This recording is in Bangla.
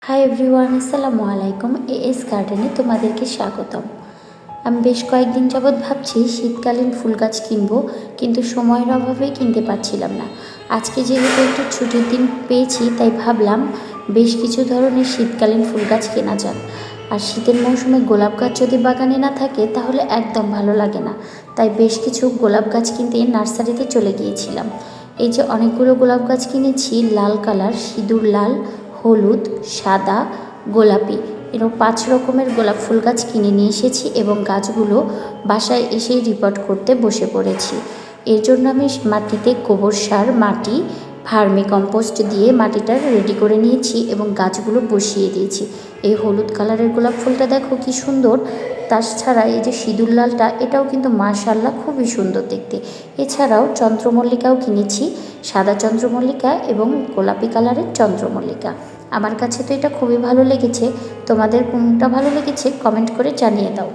হাই এভরিওয়ান, আসসালামু আলাইকুম। এএস গার্ডেনে তোমাদেরকে স্বাগতম। আমি বেশ কয়েকদিন যাবৎ ভাবছি শীতকালীন ফুল গাছ কিনবো, কিন্তু সময়ের অভাবে কিনতে পারছিলাম না। আজকে যেহেতু একটু ছুটির দিন পেয়েছি, তাই ভাবলাম বেশ কিছু ধরনের শীতকালীন ফুল গাছ কেনা যাক। আর শীতের মৌসুমে গোলাপ গাছ যদি বাগানে না থাকে তাহলে একদম ভালো লাগে না। তাই বেশ কিছু গোলাপ গাছ কিনতে নার্সারিতে চলে গিয়েছিলাম। এই যে অনেকগুলো গোলাপ গাছ কিনেছি, লাল কালার, সিঁদুর লাল, হলুদ, সাদা, গোলাপি, এরকম 5 রকমের গোলাপ ফুল গাছ কিনে নিয়ে এসেছি এবং গাছগুলো বাসায় এসেই রিপোর্ট করতে বসে পড়েছি। এর জন্য আমি মাটিতে গোবর সার, মাটি, ভার্মি কম্পোস্ট দিয়ে মাটিটা রেডি করে নিয়েছি এবং গাছগুলো বসিয়ে দিয়েছি। এই হলুদ কালারের গোলাপ ফুলটা দেখো কি সুন্দর। তাছাড়া এই যে সিঁদুর লালটা, এটাও কিন্তু মাশাআল্লাহ খুবই সুন্দর দেখতে। এছাড়াও চন্দ্রমল্লিকাও কিনেছি, সাদা চন্দ্রমল্লিকা এবং গোলাপি কালারের চন্দ্রমল্লিকা। আমার কাছে তো এটা খুবই ভালো লেগেছে। তোমাদের কোনটা ভালো লেগেছে কমেন্ট করে জানিয়ে দাও।